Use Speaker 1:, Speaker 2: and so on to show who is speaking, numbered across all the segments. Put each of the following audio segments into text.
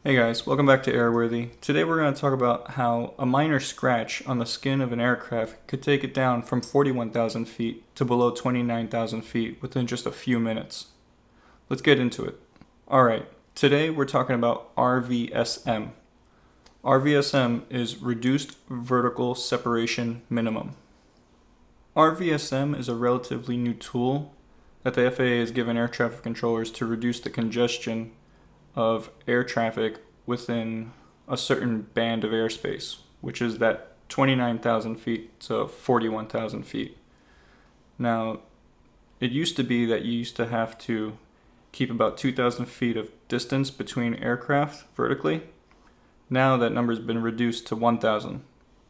Speaker 1: Hey guys, welcome back to Airworthy. Today we're going to talk about how a minor scratch on the skin of an aircraft could take it down from 41,000 feet to below 29,000 feet within just a few minutes. Let's get into it. Alright, today we're talking about RVSM. RVSM is Reduced Vertical Separation Minimum. RVSM is a relatively new tool that the FAA has given air traffic controllers to reduce the congestion of air traffic within a certain band of airspace, which is that 29,000 feet to 41,000 feet. Now, it used to be that you used to have to keep about 2,000 feet of distance between aircraft vertically. Now that number's been reduced to 1,000.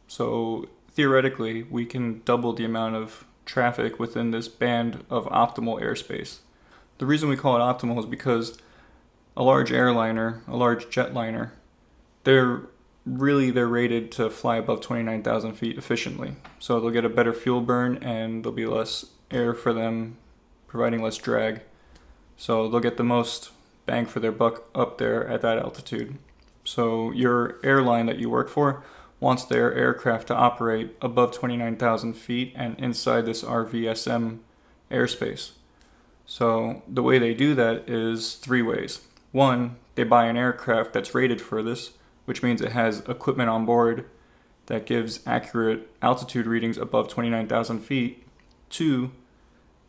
Speaker 1: So theoretically, we can double the amount of traffic within this band of optimal airspace. The reason we call it optimal is because a large airliner, a large jetliner, they're rated to fly above 29,000 feet efficiently. So they'll get a better fuel burn and there'll be less air for them, providing less drag. So they'll get the most bang for their buck up there at that altitude. So your airline that you work for wants their aircraft to operate above 29,000 feet and inside this RVSM airspace. So the way they do that is three ways. One, they buy an aircraft that's rated for this, which means it has equipment on board that gives accurate altitude readings above 29,000 feet. Two,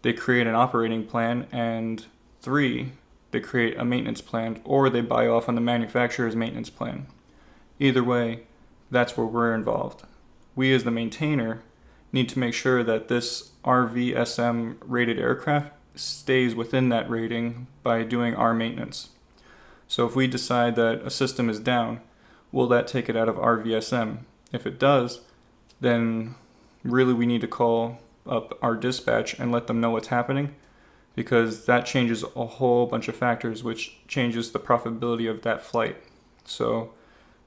Speaker 1: they create an operating plan. And three, they create a maintenance plan, or they buy off on the manufacturer's maintenance plan. Either way, that's where we're involved. We as the maintainer need to make sure that this RVSM rated aircraft stays within that rating by doing our maintenance. So if we decide that a system is down, will that take it out of RVSM? If it does, then really we need to call up our dispatch and let them know what's happening, because that changes a whole bunch of factors, which changes the profitability of that flight. So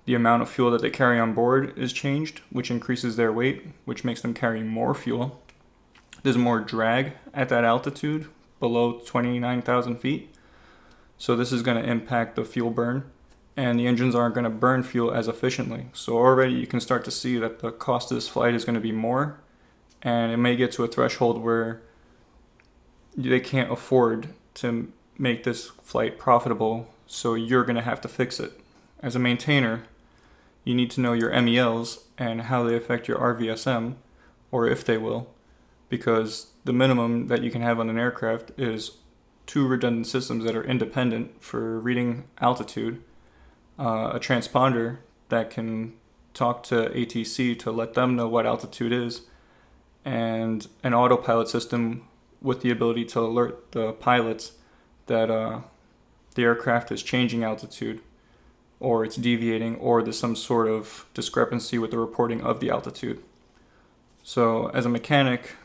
Speaker 1: the amount of fuel that they carry on board is changed, which increases their weight, which makes them carry more fuel. There's more drag at that altitude, below 29,000 feet. So this is going to impact the fuel burn, and the engines aren't going to burn fuel as efficiently. So already you can start to see that the cost of this flight is going to be more, and it may get to a threshold where they can't afford to make this flight profitable, so you're going to have to fix it. As a maintainer, you need to know your M.E.Ls and how they affect your RVSM, or if they will, because the minimum that you can have on an aircraft is 2 redundant systems that are independent for reading altitude, a transponder that can talk to ATC to let them know what altitude is, and an autopilot system with the ability to alert the pilots that the aircraft is changing altitude, or it's deviating, or there's some sort of discrepancy with the reporting of the altitude. So as a mechanic,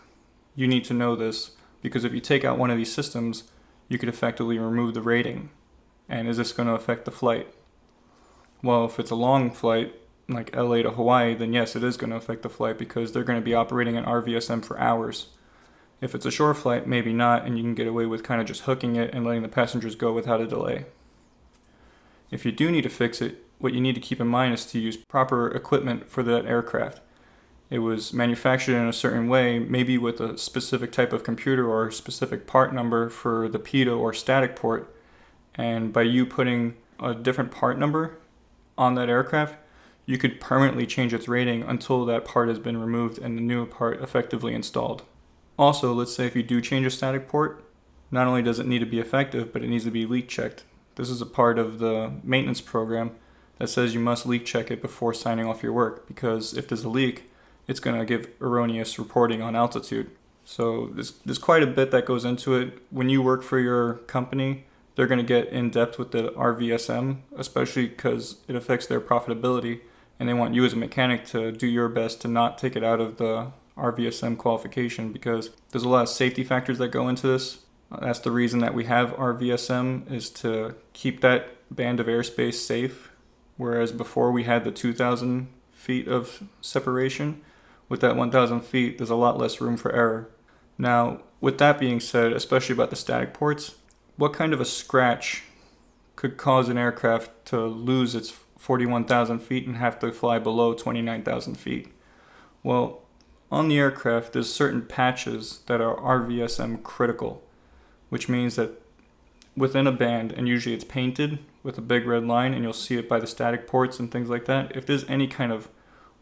Speaker 1: you need to know this, because if you take out one of these systems, you could effectively remove the rating. And is this going to affect the flight? Well, if it's a long flight, like LA to Hawaii, then yes, it is going to affect the flight, because they're going to be operating an RVSM for hours. If it's a short flight, maybe not, and you can get away with kind of just hooking it and letting the passengers go without a delay. If you do need to fix it, what you need to keep in mind is to use proper equipment for that aircraft. It was manufactured in a certain way, maybe with a specific type of computer or a specific part number for the pitot or static port, and by you putting a different part number on that aircraft, you could permanently change its rating until that part has been removed and the new part effectively installed. Also, let's say if you do change a static port, not only does it need to be effective, but it needs to be leak checked. This is a part of the maintenance program that says you must leak check it before signing off your work, because if there's a leak, it's going to give erroneous reporting on altitude. So there's quite a bit that goes into it. When you work for your company, they're going to get in depth with the RVSM, especially because it affects their profitability, and they want you as a mechanic to do your best to not take it out of the RVSM qualification, because there's a lot of safety factors that go into this. That's the reason that we have RVSM, is to keep that band of airspace safe, whereas before we had the 2,000 feet of separation. With that 1,000 feet, there's a lot less room for error. Now, with that being said, especially about the static ports, what kind of a scratch could cause an aircraft to lose its 41,000 feet and have to fly below 29,000 feet. Well, on the aircraft, there's certain patches that are RVSM critical, which means that within a band, and usually it's painted with a big red line, and you'll see it by the static ports and things like that. If there's any kind of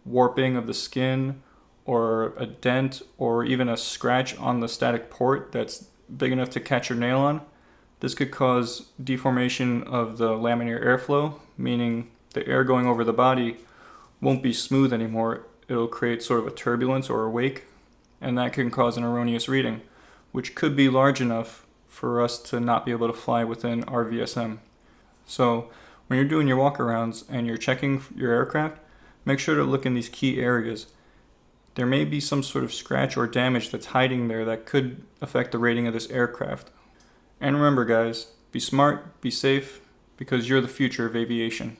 Speaker 1: warping of the skin or a dent or even a scratch on the static port that's big enough to catch your nail on, this could cause deformation of the laminar airflow, meaning the air going over the body won't be smooth anymore. It'll create sort of a turbulence or a wake, and that can cause an erroneous reading, which could be large enough for us to not be able to fly within RVSM. So when you're doing your walkarounds and you're checking your aircraft, make sure to look in these key areas. There may be some sort of scratch or damage that's hiding there that could affect the rating of this aircraft. And remember guys, be smart, be safe, because you're the future of aviation.